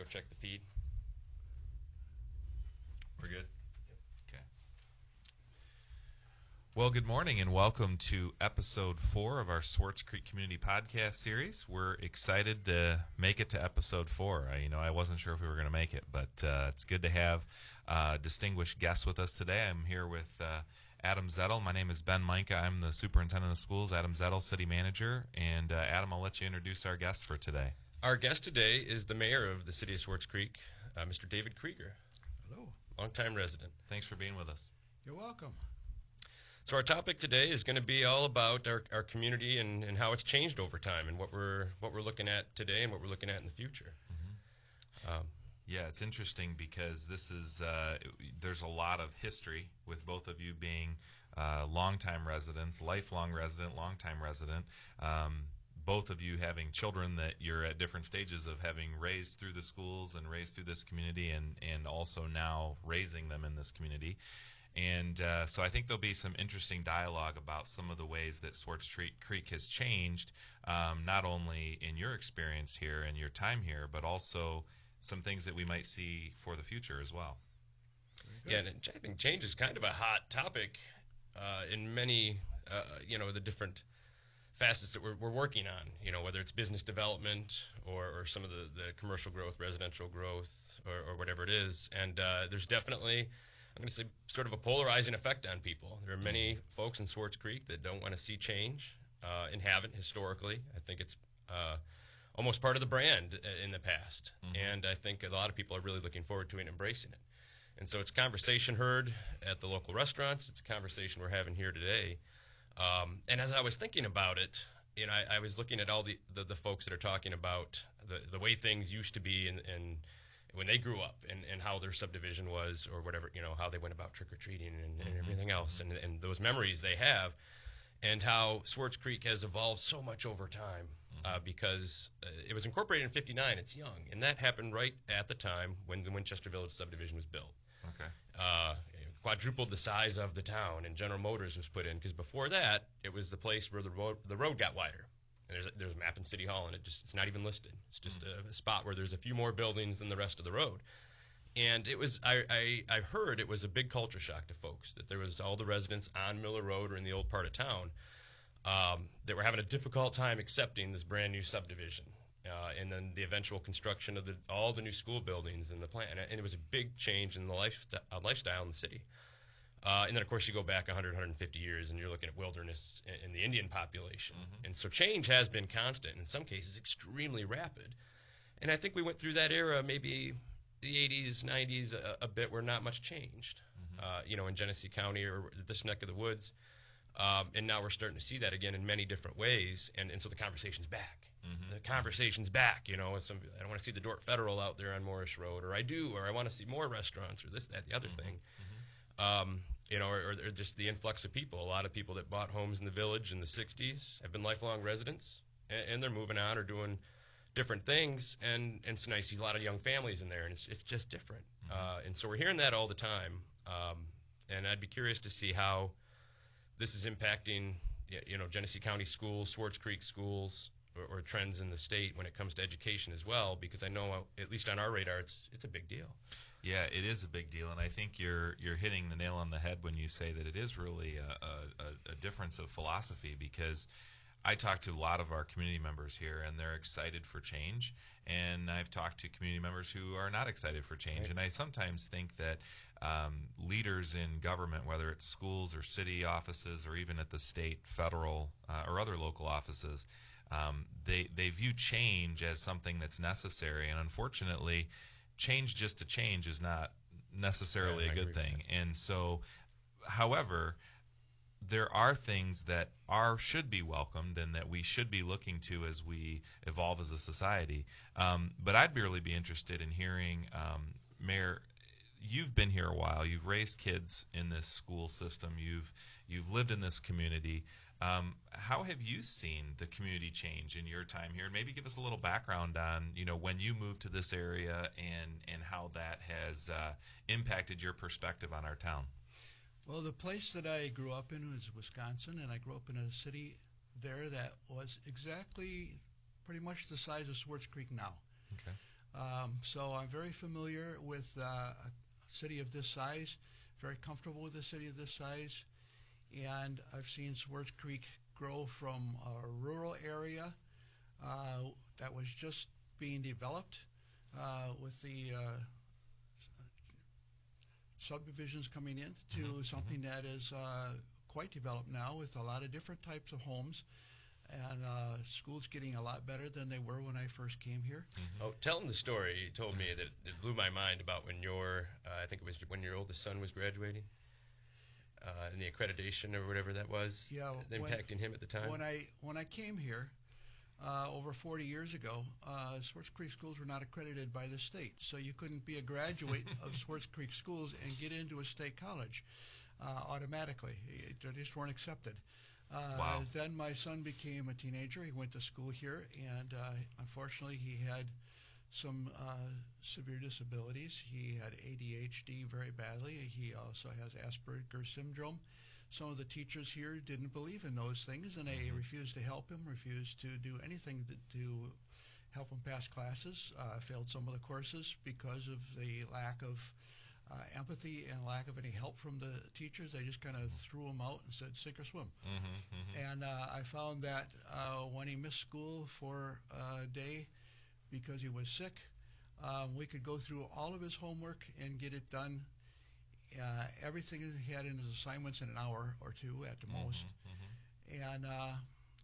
check the feed. We're good? Okay. Well, good morning and welcome to episode 4 of our Swartz Creek Community Podcast series. We're excited to make it to episode 4. I wasn't sure if we were going to make it, but it's good to have distinguished guests with us today. I'm here with Adam Zettel. My name is Ben Minka. I'm the superintendent of schools. Adam Zettel, city manager. And Adam, I'll let you introduce our guest for today. Our guest today is the mayor of the city of Swartz Creek, Mr. David Krieger. Hello. Longtime resident. Thanks for being with us. You're welcome. So our topic today is going to be all about our community and how it's changed over time and what we're looking at today and what we're looking at in the future. Mm-hmm. Yeah, it's interesting because this is there's a lot of history with both of you being longtime residents, lifelong resident, longtime resident. Both of you having children that you're at different stages of having raised through the schools and raised through this community and also now raising them in this community. And so I think there'll be some interesting dialogue about some of the ways that Swartz Creek has changed, not only in your experience here and your time here, but also some things that we might see for the future as well. Yeah, and I think change is kind of a hot topic in many, the different facets that we're working on, whether it's business development or some of the commercial growth, residential growth, or whatever it is. And there's definitely, I'm going to say, sort of a polarizing effect on people. There are many folks in Swartz Creek that don't want to see change and haven't historically. I think it's almost part of the brand in the past. Mm-hmm. And I think a lot of people are really looking forward to it and embracing it. And so it's a conversation heard at the local restaurants. It's a conversation we're having here today. And as I was thinking about it, I was looking at all the folks that are talking about the way things used to be and when they grew up and how their subdivision was or whatever, how they went about trick-or-treating and everything else and those memories they have and how Swartz Creek has evolved so much over time because it was incorporated in 59. It's young. And that happened right at the time when the Winchester Village subdivision was built. Okay. Quadrupled the size of the town, and General Motors was put in because before that, it was the place where the road got wider. And there's a map in City Hall, and it's not even listed. It's just a spot where there's a few more buildings than the rest of the road. And it was I heard it was a big culture shock to folks that there was all the residents on Miller Road or in the old part of town that were having a difficult time accepting this brand new subdivision. And then the eventual construction of all the new school buildings and the plan. And it was a big change in the lifestyle in the city. And then, of course, you go back 100, 150 years, and you're looking at wilderness and the Indian population. Mm-hmm. And so change has been constant, in some cases extremely rapid. And I think we went through that era, maybe the 80s, 90s, a bit where not much changed, in Genesee County or this neck of the woods. And now we're starting to see that again in many different ways. And so the conversation's back. Mm-hmm. The conversation's back, I don't want to see the Dordt Federal out there on Morris Road, or I want to see more restaurants, or this, that, the other thing. Mm-hmm. Or just the influx of people. A lot of people that bought homes in the village in the 60s have been lifelong residents, and they're moving on or doing different things. And so now you see a lot of young families in there, and it's just different. Mm-hmm. And so we're hearing that all the time. And I'd be curious to see how this is impacting, Genesee County schools, Swartz Creek schools, or trends in the state when it comes to education as well, because I know, at least on our radar, it's a big deal. Yeah, it is a big deal, and I think you're hitting the nail on the head when you say that it is really a difference of philosophy, because I talk to a lot of our community members here, and they're excited for change, and I've talked to community members who are not excited for change, right. And I sometimes think that leaders in government, whether it's schools or city offices or even at the state, federal, or other local offices, they view change as something that's necessary, and unfortunately, change just to change is not necessarily a good thing. And so, however, there are things that should be welcomed and that we should be looking to as we evolve as a society. But I'd really be interested in hearing, Mayor, you've been here a while. You've raised kids in this school system. You've lived in this community. How have you seen the community change in your time here? And maybe give us a little background on, when you moved to this area and how that has impacted your perspective on our town. Well, the place that I grew up in was Wisconsin, and I grew up in a city there that was exactly pretty much the size of Swartz Creek now. Okay. So I'm very familiar with a city of this size, very comfortable with a city of this size, and I've seen Swartz Creek grow from a rural area that was just being developed with the subdivisions coming in to something that is quite developed now with a lot of different types of homes, and schools getting a lot better than they were when I first came here. Oh, tell them the story. You told me that it blew my mind about when I think it was when your oldest son was graduating, and the accreditation or whatever that was, Yeah, impacting him at the time. When I came here over 40 years ago, Swartz Creek schools were not accredited by the state, so you couldn't be a graduate of Swartz Creek schools and get into a state college automatically. They just weren't accepted. Wow. Then my son became a teenager. He went to school here, and unfortunately he had some severe disabilities. He had ADHD very badly. He also has Asperger's syndrome. Some of the teachers here didn't believe in those things, and they refused to help him, refused to do anything to help him pass classes, failed some of the courses because of the lack of empathy and lack of any help from the teachers. They just kind of threw him out and said, sink or swim. And I found that when he missed school for a day because he was sick, we could go through all of his homework and get it done. Everything he had in his assignments in an hour or two at the most. And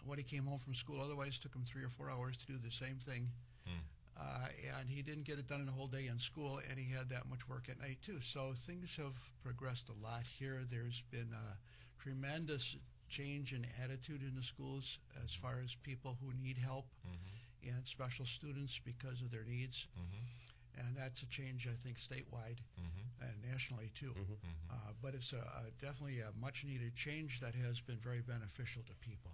when he came home from school, otherwise it took him 3 or 4 hours to do the same thing. And he didn't get it done in a whole day in school, and he had that much work at night too. So things have progressed a lot here. There's been a tremendous change in attitude in the schools as far as people who need help and special students because of their needs. And that's a change, I think, statewide and nationally too. But it's definitely a much-needed change that has been very beneficial to people.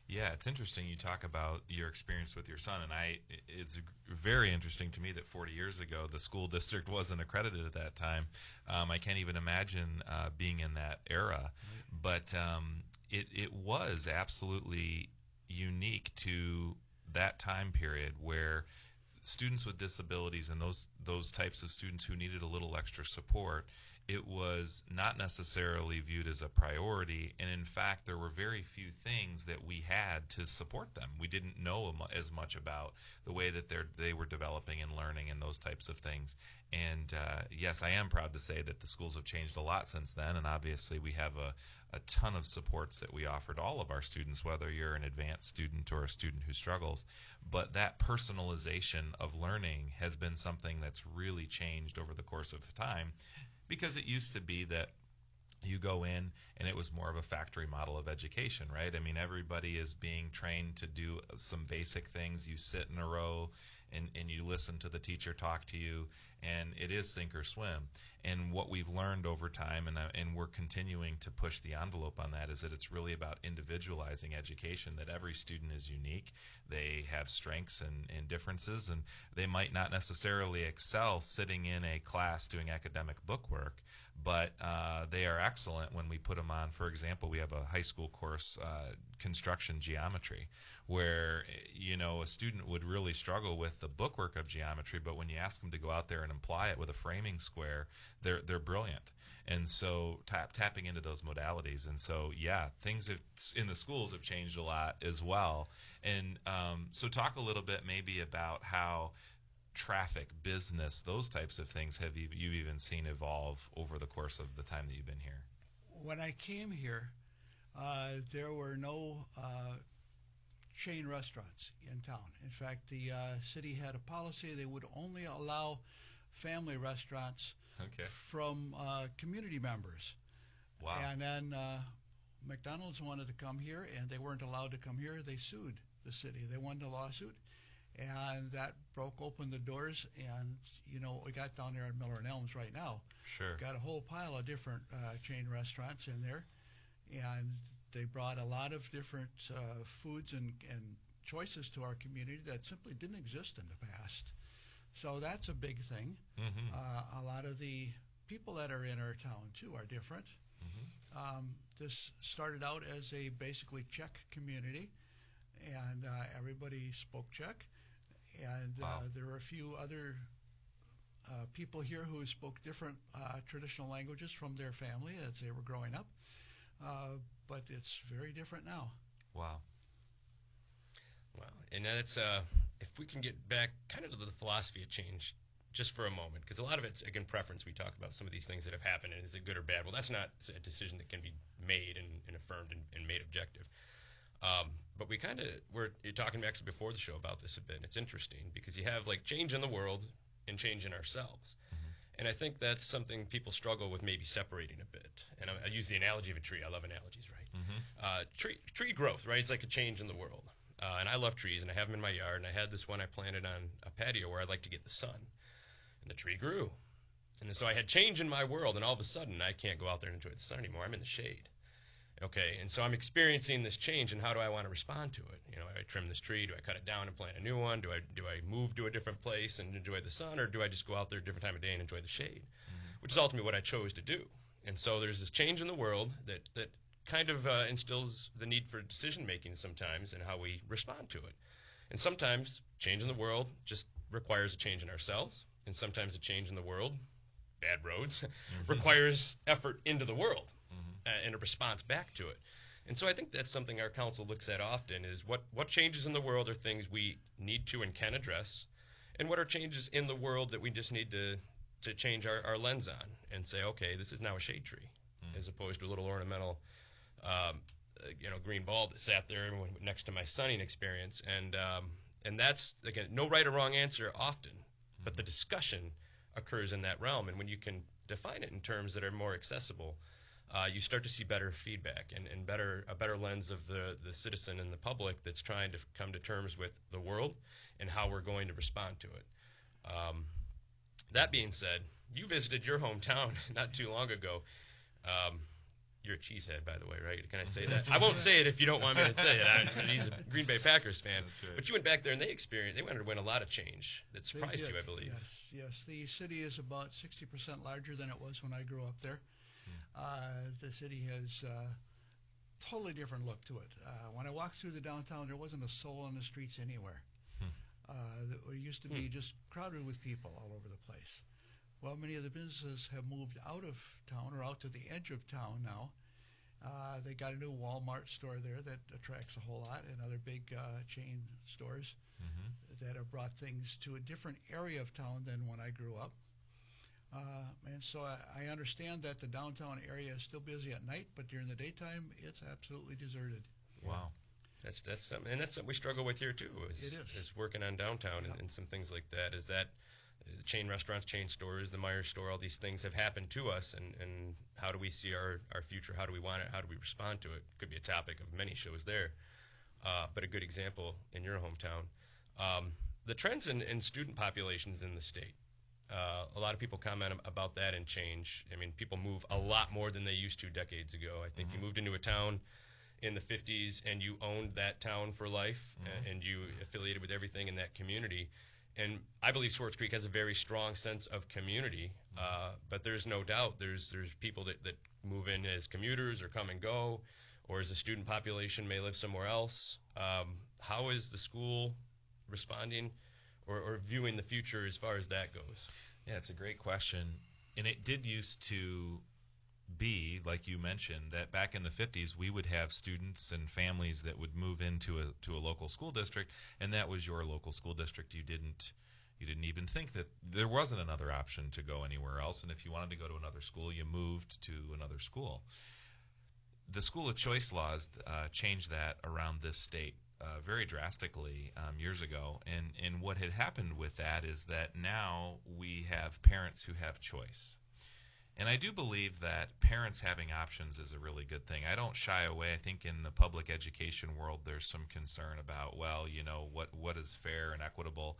Yeah, it's interesting you talk about your experience with your son, and it's very interesting to me that 40 years ago the school district wasn't accredited at that time. I can't even imagine being in that era, but it was absolutely unique to that time period where students with disabilities and those types of students who needed a little extra support, it was not necessarily viewed as a priority, and in fact there were very few things that we had to support them. We didn't know as much about the way that they were developing and learning and those types of things. And yes, I am proud to say that the schools have changed a lot since then, and obviously we have a ton of supports that we offer to all of our students, whether you're an advanced student or a student who struggles. But that personalization of learning has been something that's really changed over the course of time, because it used to be that you go in and it was more of a factory model of education, right? I mean, everybody is being trained to do some basic things. You sit in a row and you listen to the teacher talk to you, and it is sink or swim. And what we've learned over time, and we're continuing to push the envelope on that, is that it's really about individualizing education, that every student is unique. They have strengths and differences, and they might not necessarily excel sitting in a class doing academic book work, but they are excellent when we put them on. For example, we have a high school course, construction geometry, where a student would really struggle with the bookwork of geometry, but when you ask them to go out there and apply it with a framing square, they're brilliant. And so tapping into those modalities. And so yeah, things in the schools have changed a lot as well. And so talk a little bit maybe about how traffic, business, those types of things have you even seen evolve over the course of the time that you've been here? When I came here, there were no chain restaurants in town. In fact, the city had a policy they would only allow family restaurants from community members. Wow. And then McDonald's wanted to come here, and they weren't allowed to come here. They sued the city. They won the lawsuit, and that broke open the doors. And what we got down there at Miller and Elms right now, Sure. got a whole pile of different chain restaurants in there, and they brought a lot of different foods and choices to our community that simply didn't exist in the past. So that's a big thing. A lot of the people that are in our town too are different. This started out as a basically Czech community, and everybody spoke Czech. And Wow. there were a few other people here who spoke different traditional languages from their family as they were growing up. But it's very different now. Wow. Well, and that's if we can get back kind of to the philosophy of change just for a moment, because a lot of it's again preference. We talk about some of these things that have happened, and is it good or bad? Well, that's not a decision that can be made and affirmed and made objective. But we're talking actually before the show about this a bit. And it's interesting because you have like change in the world and change in ourselves. And I think that's something people struggle with maybe separating a bit. And I use the analogy of a tree. I love analogies, right? Tree growth, right? It's like a change in the world. And I love trees, and I have them in my yard. And I had this one I planted on a patio where I like to get the sun. And the tree grew. And so I had change in my world, and all of a sudden I can't go out there and enjoy the sun anymore. I'm in the shade. Okay, and so I'm experiencing this change, and how do I want to respond to it? Do I trim this tree? Do I cut it down and plant a new one? Do I move to a different place and enjoy the sun, or do I just go out there a different time of day and enjoy the shade? Which is ultimately what I chose to do. And so there's this change in the world that kind of instills the need for decision making sometimes and how we respond to it. And sometimes change in the world just requires a change in ourselves, and sometimes a change in the world, bad roads, requires effort into the world. And a response back to it. And so I think that's something our council looks at often is what changes in the world are things we need to and can address, and what are changes in the world that we just need to change our lens on and say, okay, this is now a shade tree as opposed to a little ornamental green ball that sat there next to my sunning experience. And that's, again, no right or wrong answer often, but the discussion occurs in that realm. And when you can define it in terms that are more accessible, you start to see better feedback and a better lens of the citizen and the public that's trying to come to terms with the world and how we're going to respond to it. That being said, you visited your hometown not too long ago. You're a cheesehead, by the way, right? Can I say that? I won't say it if you don't want me to say it. He's a Green Bay Packers fan. Right. But you went back there and they underwent a lot of change that surprised you, I believe. Yes. The city is about 60% larger than it was when I grew up there. The city has a totally different look to it. When I walked through the downtown, there wasn't a soul on the streets anywhere. It used to be just crowded with people all over the place. Well, many of the businesses have moved out of town or out to the edge of town now. They got a new Walmart store there that attracts a whole lot, and other big chain stores that have brought things to a different area of town than when I grew up. And so I understand that the downtown area is still busy at night, but during the daytime, it's absolutely deserted. Wow. That's something, and that's something we struggle with here too. It is. Is working on downtown and some things like that. Is that the chain restaurants, chain stores, the Meyer store, all these things have happened to us, and how do we see our future? How do we want it? How do we respond to it? Could be a topic of many shows there, but a good example in your hometown. The trends in student populations in the state. A lot of people comment about that and change. I mean, people move a lot more than they used to decades ago. I think you moved into a town in the 50s and you owned that town for life, and you affiliated with everything in that community. And I believe Swartz Creek has a very strong sense of community, but there's no doubt there's people that move in as commuters or come and go, or as a student population may live somewhere else. How is the school responding or viewing the future as far as that goes? Yeah, it's a great question. And it did used to be, like you mentioned, that back in the 50s we would have students and families that would move into a local school district, and that was your local school district. You didn't even think that there wasn't another option to go anywhere else, and if you wanted to go to another school, you moved to another school. The school of choice laws changed that around this state very drastically years ago, and what had happened with that is that now we have parents who have choice. And I do believe that parents having options is a really good thing. I don't shy away. I think in the public education world there's some concern about, well, what is fair and equitable.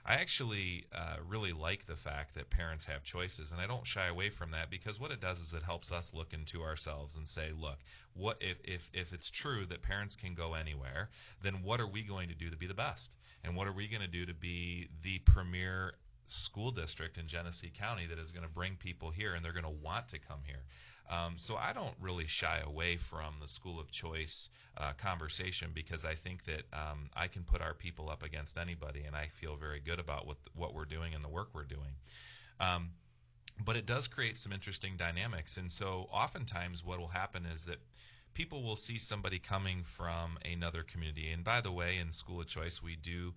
I actually really like the fact that parents have choices, and I don't shy away from that, because what it does is it helps us look into ourselves and say, look, what if it's true that parents can go anywhere, then what are we going to do to be the best? And what are we going to do to be the premier school district in Genesee County that is going to bring people here, and they're going to want to come here. So I don't really shy away from the school of choice conversation, because I think that I can put our people up against anybody, and I feel very good about what we're doing and the work we're doing. But it does create some interesting dynamics. And so oftentimes what will happen is that people will see somebody coming from another community. And by the way, in School of Choice, we do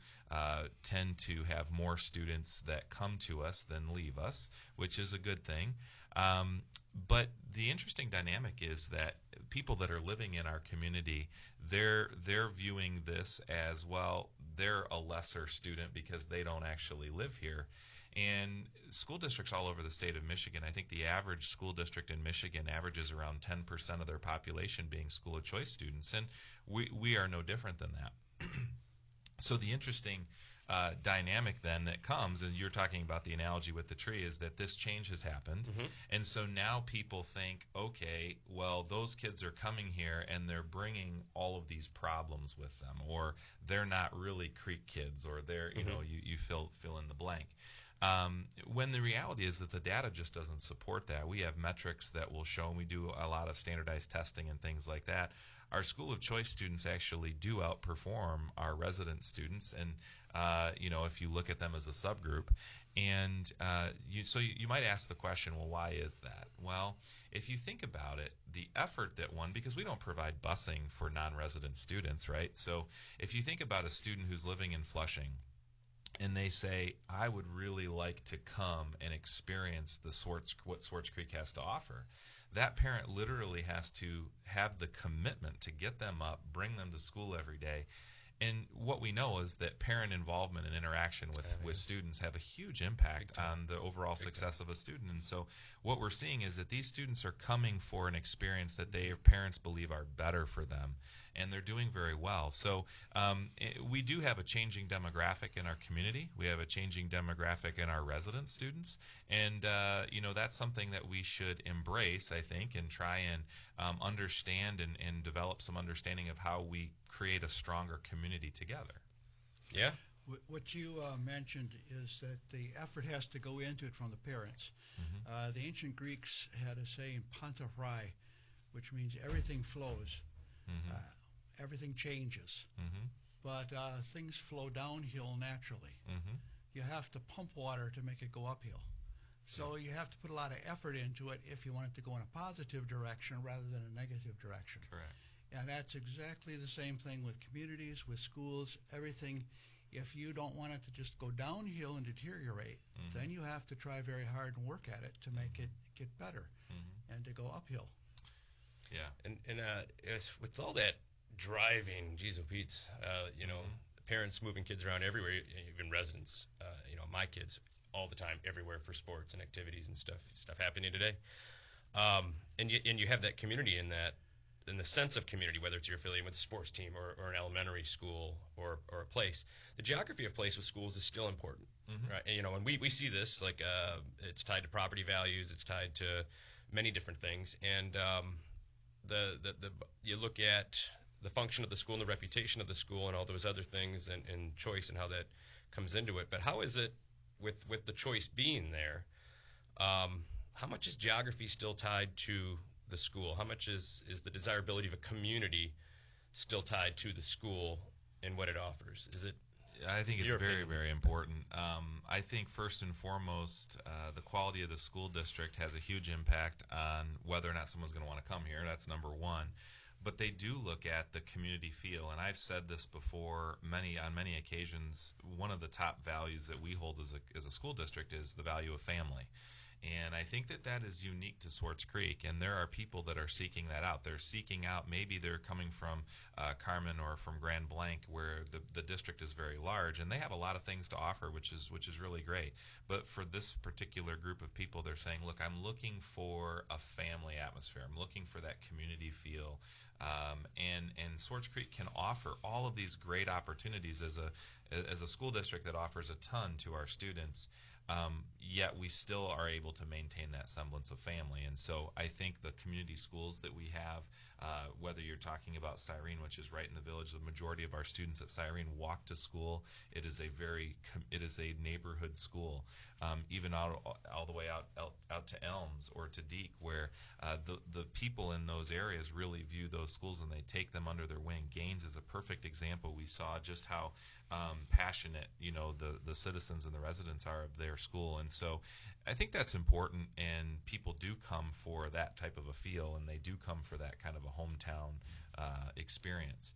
tend to have more students that come to us than leave us, which is a good thing. But the interesting dynamic is that people that are living in our community, they're viewing this as, well, they're a lesser student because they don't actually live here. And school districts all over the state of Michigan, I think the average school district in Michigan averages around 10% of their population being school of choice students, and we are no different than that. So the interesting dynamic then that comes, and you're talking about the analogy with the tree, is that this change has happened. Mm-hmm. And so now people think, okay, well, those kids are coming here and they're bringing all of these problems with them, or they're not really Creek kids, or they're, you know, you fill in the blank. When the reality is that the data just doesn't support that. We have metrics that will show, and we do a lot of standardized testing and things like that. Our school of choice students actually do outperform our resident students, and you know, if you look at them as a subgroup, and you might ask the question, well, why is that? Well, if you think about it, the effort that because we don't provide busing for non-resident students, right? So if you think about a student who's living in Flushing, and they say, I would really like to come and experience what Swartz Creek has to offer. That parent literally has to have the commitment to get them up, bring them to school every day. And what we know is that parent involvement and interaction with students have a huge impact on the overall success of a student. And so what we're seeing is that these students are coming for an experience that their parents believe are better for them, and they're doing very well. So we do have a changing demographic in our community. We have a changing demographic in our resident students, and you know, that's something that we should embrace, I think, and try and understand and develop some understanding of how we create a stronger community together. Yeah. What you mentioned is that the effort has to go into it from the parents. Mm-hmm. The ancient Greeks had a saying, "Panta rhai," which means everything flows. Mm-hmm. Everything changes, but things flow downhill naturally. Mm-hmm. You have to pump water to make it go uphill. So you have to put a lot of effort into it if you want it to go in a positive direction rather than a negative direction. Correct. And that's exactly the same thing with communities, with schools, everything. If you don't want it to just go downhill and deteriorate, then you have to try very hard and work at it to make it get better and to go uphill. Yeah. And with all that driving, geez, oh Pete's, you know, parents moving kids around everywhere, even residents, you know, my kids all the time, everywhere for sports and activities and stuff happening today. And you have that community in the sense of community, whether it's you're affiliated with a sports team or an elementary school or a place. The geography of place with schools is still important, right? And, you know, and we see this, like, it's tied to property values, it's tied to many different things, and you look at the function of the school and the reputation of the school and all those other things and choice and how that comes into it. But how is it with the choice being there, how much is geography still tied to the school? How much is the desirability of a community still tied to the school and what it offers? Is it? I think it's very, very important. I think first and foremost, the quality of the school district has a huge impact on whether or not someone's going to want to come here. That's number one. But they do look at the community feel, and I've said this before on many occasions. One of the top values that we hold as a school district is the value of family. And I think that is unique to Swartz Creek, and there are people that are seeking that out. They're seeking out, maybe they're coming from Carmen or from Grand Blanc, where the district is very large, and they have a lot of things to offer, which is really great. But for this particular group of people, they're saying, look, I'm looking for a family atmosphere. I'm looking for that community feel. And Swartz Creek can offer all of these great opportunities as a school district that offers a ton to our students. yet we still are able to maintain that semblance of family. And so I think the community schools that we have, whether you're talking about Cyrene, which is right in the village, the majority of our students at Cyrene walk to school. It is a neighborhood school, even all the way out to Elms or to Deke, where the people in those areas really view those schools and they take them under their wing. Gaines is a perfect example. We saw just how passionate the citizens and the residents are of their school, and so I think that's important. And people do come for that type of a feel, and they do come for that kind of a hometown experience.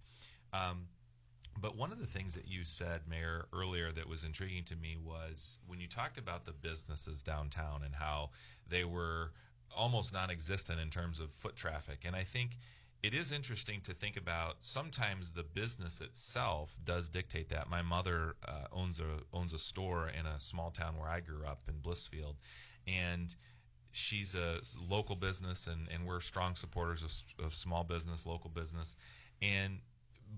But one of the things that you said, Mayor, earlier that was intriguing to me was when you talked about the businesses downtown and how they were almost non-existent in terms of foot traffic. And I think it is interesting to think about sometimes the business itself does dictate that. My mother owns a store in a small town where I grew up in Blissfield, and she's a local business, and we're strong supporters of small business, local business.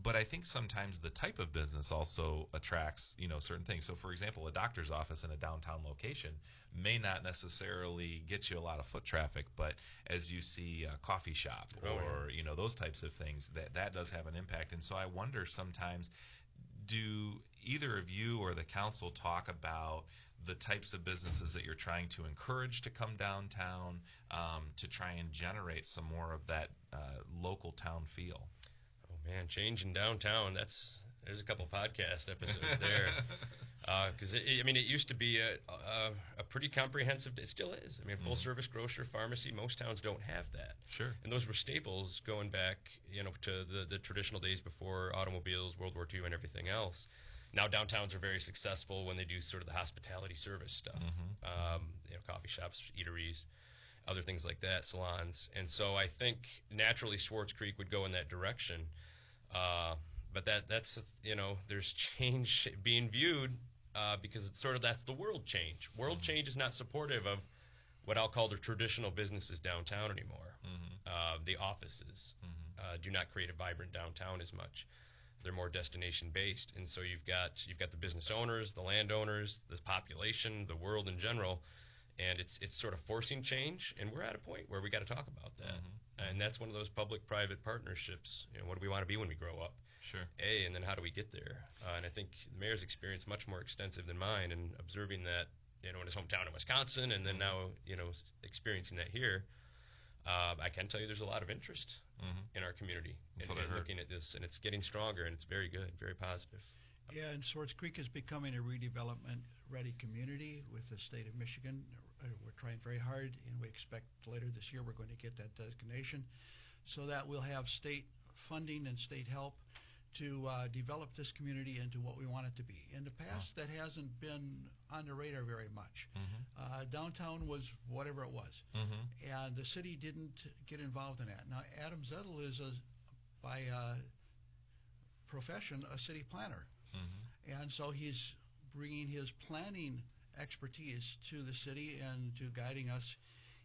But I think sometimes the type of business also attracts, certain things. So, for example, a doctor's office in a downtown location may not necessarily get you a lot of foot traffic, but as you see a coffee shop or those types of things, that does have an impact. And so I wonder sometimes, do either of you or the council talk about the types of businesses that you're trying to encourage to come downtown to try and generate some more of that local town feel? Man, change in downtown, there's a couple podcast episodes there. Because, it used to be a pretty comprehensive, it still is. Full-service grocer, pharmacy, most towns don't have that. Sure. And those were staples going back, to the traditional days before automobiles, World War II, and everything else. Now downtowns are very successful when they do sort of the hospitality service stuff. Coffee shops, eateries, other things like that, salons. And so I think naturally Swartz Creek would go in that direction. But that's there's change being viewed because it's sort of that's the world change. World change is not supportive of what I'll call the traditional businesses downtown anymore. The offices do not create a vibrant downtown as much. They're more destination based, and so you've got the business owners, the landowners, the population, the world in general, and it's sort of forcing change. And we're at a point where we got to talk about that. And that's one of those public-private partnerships. What do we want to be when we grow up? Sure. And then how do we get there? And I think the mayor's experience much more extensive than mine, and observing that, in his hometown in Wisconsin, and then now, experiencing that here. I can tell you there's a lot of interest in our community in looking at this, and it's getting stronger, and it's very good, very positive. Yeah, and Swartz Creek is becoming a redevelopment-ready community with the state of Michigan. We're trying very hard, and we expect later this year we're going to get that designation so that we'll have state funding and state help to develop this community into what we want it to be. In the past, that hasn't been on the radar very much. Downtown was whatever it was, and the city didn't get involved in that. Now, Adam Zettel is, by profession, a city planner. And so he's bringing his planning expertise to the city and to guiding us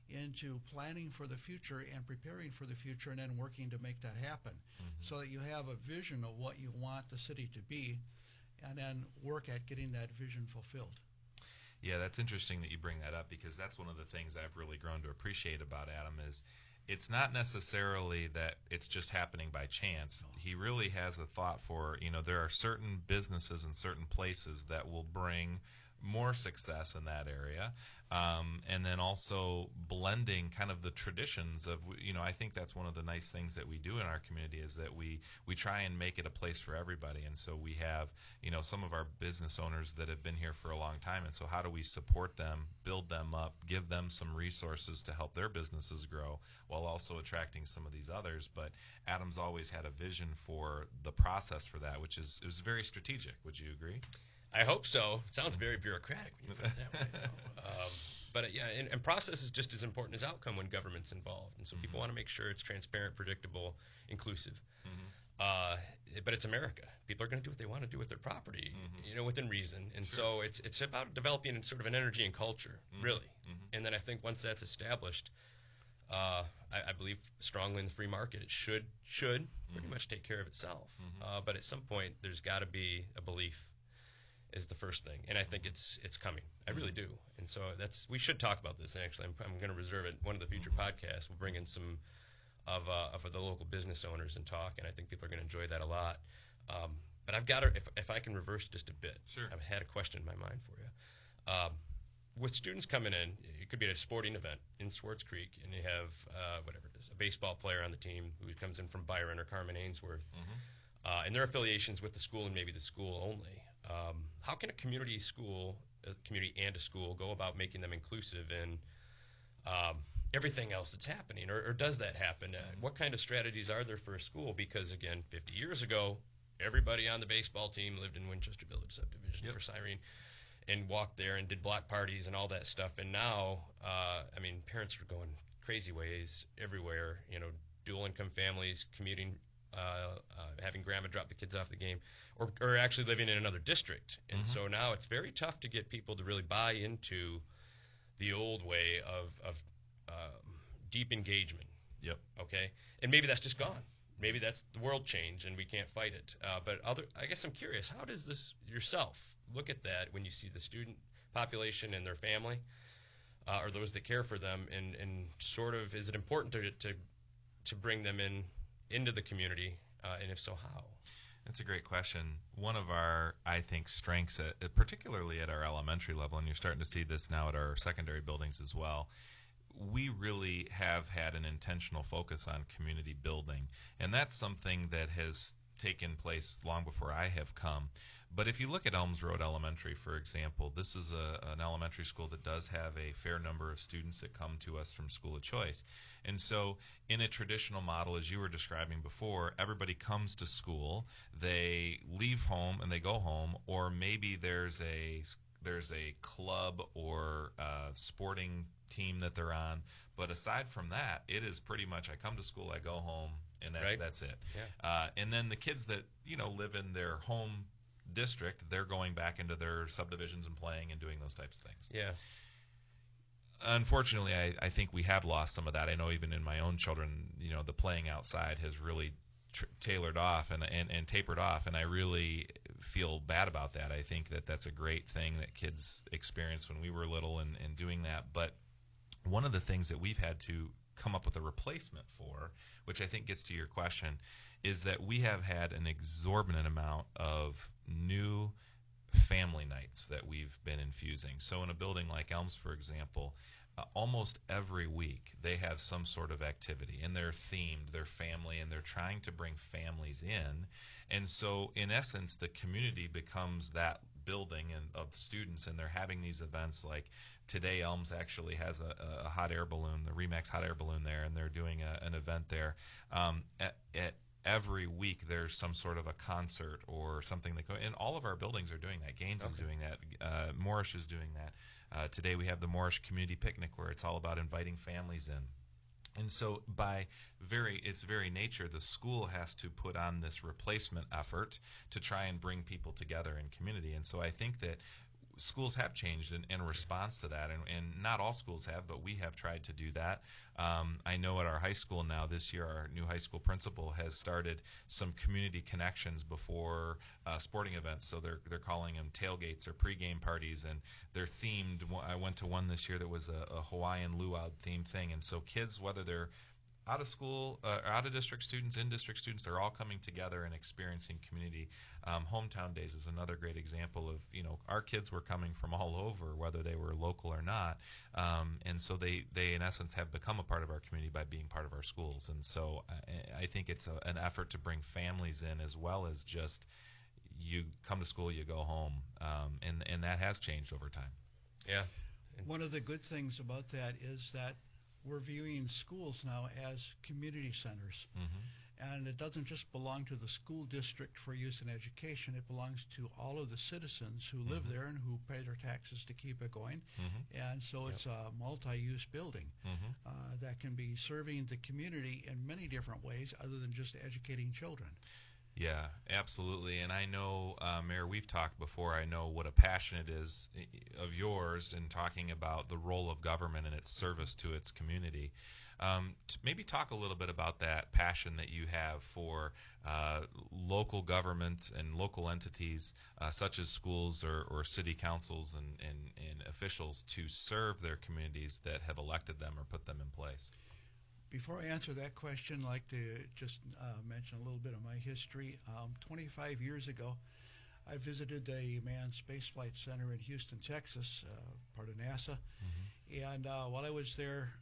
into planning for the future and preparing for the future, and then working to make that happen so that you have a vision of what you want the city to be, and then work at getting that vision fulfilled. Yeah, that's interesting that you bring that up, because that's one of the things I've really grown to appreciate about Adam is it's not necessarily that it's just happening by chance. He really has a thought for, there are certain businesses in certain places that will bring more success in that area. And then also blending kind of the traditions of, I think that's one of the nice things that we do in our community is that we try and make it a place for everybody. And so we have, some of our business owners that have been here for a long time. And so how do we support them, build them up, give them some resources to help their businesses grow while also attracting some of these others? But Adam's always had a vision for the process for that, which is very strategic. Would you agree? I hope so. It sounds very bureaucratic when you put it that way. But yeah, and process is just as important as outcome when government's involved. And so people want to make sure it's transparent, predictable, inclusive. But it's America. People are going to do what they want to do with their property, within reason. And so it's about developing sort of an energy and culture, really. And then I think once that's established, I believe strongly in the free market. It should pretty much take care of itself. But at some point, there's got to be a belief is the first thing, and I think it's coming. I really do, and so we should talk about this. And actually, I'm going to reserve it. One of the future podcasts, we'll bring in some of the local business owners and talk, and I think people are going to enjoy that a lot. But I've got to, if I can reverse just a bit. Sure. I've had a question in my mind for you. With students coming in, it could be at a sporting event in Swartz Creek, and you have whatever it is, a baseball player on the team who comes in from Byron or Carmen Ainsworth, and their affiliations with the school and maybe the school only. How can a community and a school go about making them inclusive in everything else that's happening, or does that happen? What kind of strategies are there for a school? Because again, 50 years ago, everybody on the baseball team lived in Winchester Village subdivision for Cyrene, and walked there and did block parties and all that stuff. And now, parents are going crazy ways everywhere. Dual income families commuting, having grandma drop the kids off the game, or actually living in another district. And so now it's very tough to get people to really buy into the old way of deep engagement. Yep. Okay. And maybe that's just gone. Maybe that's the world change and we can't fight it. But I guess I'm curious, how does this yourself look at that when you see the student population and their family, or those that care for them, and sort of, is it important to bring them into the community, and if so, how? That's a great question. One of our, I think, strengths, particularly at our elementary level, and you're starting to see this now at our secondary buildings as well, we really have had an intentional focus on community building. And that's something that has taken place long before I have come. But if you look at Elms Road Elementary, for example, this is an elementary school that does have a fair number of students that come to us from school of choice. And so in a traditional model, as you were describing before, everybody comes to school, they leave home and they go home, or maybe there's a club or sporting team that they're on. But aside from that, it is pretty much I come to school, I go home, and that's it. Yeah. And then the kids that live in their home district, they're going back into their subdivisions and playing and doing those types of things. Yeah. Unfortunately, I think we have lost some of that. I know even in my own children, the playing outside has really tailored off and tapered off, and I really feel bad about that. I think that's a great thing that kids experienced when we were little and doing that. But one of the things that we've had to come up with a replacement for, which I think gets to your question, is that we have had an exorbitant amount of new family nights that we've been infusing. So in a building like Elms, for example, almost every week they have some sort of activity, and they're themed, they're family, and they're trying to bring families in. And so in essence, the community becomes that building of students, and they're having these events. Like today, Elms actually has a hot air balloon, the Remax hot air balloon there, and they're doing an event there. At every week there's some sort of a concert or something that and all of our buildings are doing that. Gaines is doing that. Moorish is doing that. Today we have the Moorish Community Picnic, where it's all about inviting families in. And so by its very nature, the school has to put on this replacement effort to try and bring people together in community. And so I think that schools have changed in response to that, and not all schools have, but we have tried to do that. I know at our high school now, this year, our new high school principal has started some community connections before sporting events. So they're calling them tailgates or pregame parties, and they're themed. I went to one this year that was a Hawaiian luau themed thing, and so kids, whether they're out of school, out of district students, in district students, they're all coming together and experiencing community. Hometown Days is another great example of, our kids were coming from all over, whether they were local or not. And so they in essence have become a part of our community by being part of our schools. And so I think it's an effort to bring families in, as well as just you come to school, you go home. And that has changed over time. Yeah. One of the good things about that is that we're viewing schools now as community centers. Mm-hmm. And it doesn't just belong to the school district for use in education. It belongs to all of the citizens who live there and who pay their taxes to keep it going. And so it's a multi-use building that can be serving the community in many different ways other than just educating children. Yeah, absolutely. And I know, Mayor, we've talked before. I know what a passion it is of yours in talking about the role of government and its service to its community. Maybe talk a little bit about that passion that you have for local government and local entities, such as schools or city councils and officials, to serve their communities that have elected them or put them in place. Before I answer that question, I'd like to just mention a little bit of my history. 25 years ago, I visited the Manned Spaceflight Center in Houston, Texas, part of NASA. And while I was there,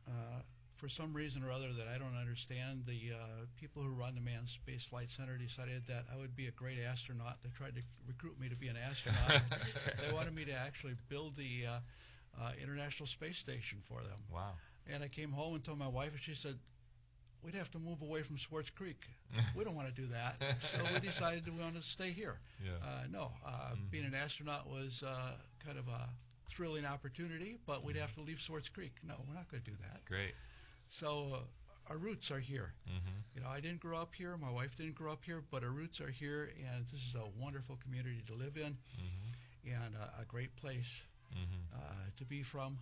for some reason or other that I don't understand, the people who run the Manned Spaceflight Center decided that I would be a great astronaut. They tried to recruit me to be an astronaut. They wanted me to actually build the International Space Station for them. Wow. And I came home and told my wife, and she said, we'd have to move away from Swartz Creek. We don't want to do that. So we decided we wanted to stay here. Yeah. Being an astronaut was kind of a thrilling opportunity, but we'd have to leave Swartz Creek. No, we're not going to do that. Great. So our roots are here. You know, I didn't grow up here. My wife didn't grow up here, but our roots are here, and this is a wonderful community to live in and a great place to be from.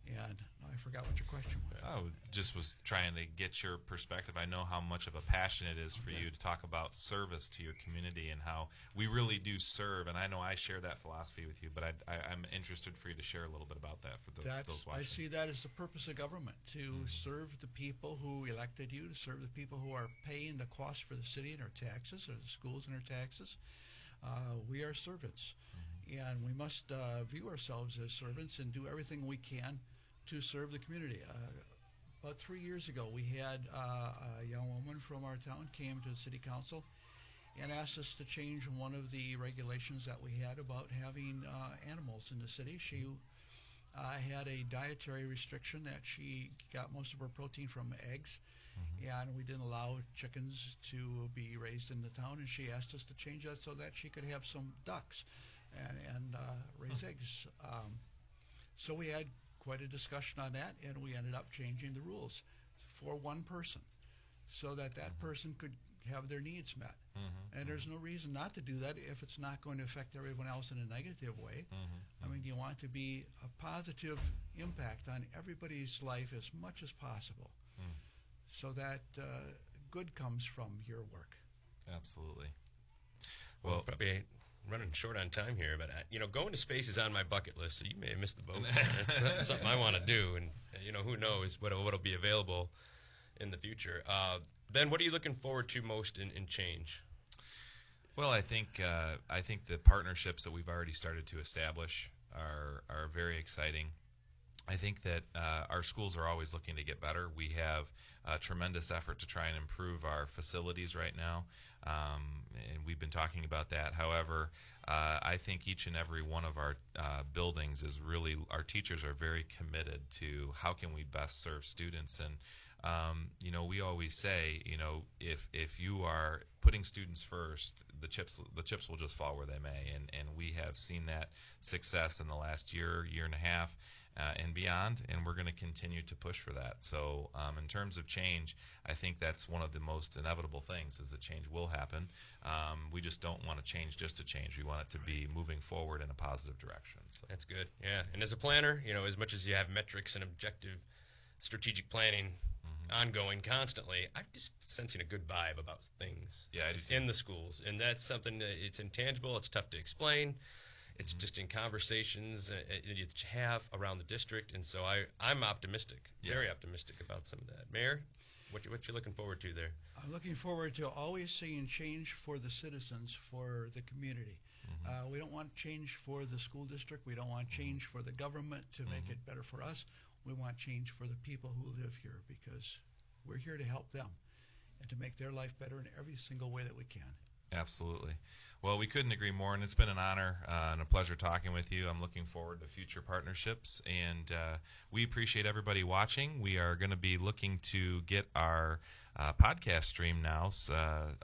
And I forgot what your question was. Oh, just was trying to get your perspective. I know how much of a passion it is for you to talk about service to your community and how we really do serve. And I know I share that philosophy with you, but I'm interested for you to share a little bit about that for those watching. I see that as the purpose of government, to serve the people who elected you, to serve the people who are paying the cost for the city and our taxes, or the schools and our taxes. We are servants, and we must view ourselves as servants and do everything we can to serve the community. About 3 years ago, we had a young woman from our town came to the city council and asked us to change one of the regulations that we had about having animals in the city. She had a dietary restriction that she got most of her protein from eggs, and we didn't allow chickens to be raised in the town, and she asked us to change that so that she could have some ducks and raise eggs. So we had quite a discussion on that, and we ended up changing the rules for one person so that person could have their needs met. And there's no reason not to do that if it's not going to affect everyone else in a negative way. I mean, you want to be a positive impact on everybody's life as much as possible so that good comes from your work. Absolutely. Well, probably running short on time here, but going to space is on my bucket list, so you may have missed the boat. That's something I want to do, and who knows what'll be available in the future. Ben, what are you looking forward to most in change? Well, I think the partnerships that we've already started to establish are very exciting. I think that our schools are always looking to get better. We have a tremendous effort to try and improve our facilities right now, and we've been talking about that. However, I think each and every one of our buildings is really, our teachers are very committed to how can we best serve students. And we always say, if you are putting students first, the chips will just fall where they may. And we have seen that success in the last year and a half. And beyond, and we're going to continue to push for that. So in terms of change, I think that's one of the most inevitable things, is that change will happen. We just don't want to change just to change. We want it to be moving forward in a positive direction. So. That's good, yeah. And as a planner, as much as you have metrics and objective strategic planning ongoing constantly, I'm just sensing a good vibe about things in the schools. And that's something that it's intangible, it's tough to explain. It's just in conversations that you have around the district, and so I'm optimistic, very optimistic about some of that. Mayor, what you looking forward to there? I'm looking forward to always seeing change for the citizens, for the community. We don't want change for the school district. We don't want change for the government to make it better for us. We want change for the people who live here, because we're here to help them and to make their life better in every single way that we can. Absolutely. Well, we couldn't agree more, and it's been an honor and a pleasure talking with you. I'm looking forward to future partnerships, and we appreciate everybody watching. We are going to be looking to get our podcast stream now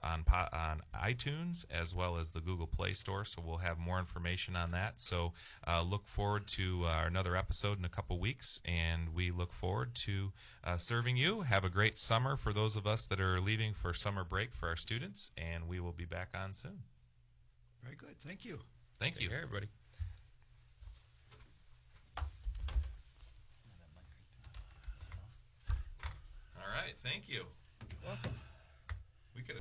on iTunes as well as the Google Play Store. So we'll have more information on that. So look forward to another episode in a couple weeks, and we look forward to serving you. Have a great summer for those of us that are leaving for summer break for our students, and we will be back on soon. Very good. Thank you. Thank you. Take care, everybody. All right. Thank you. Welcome.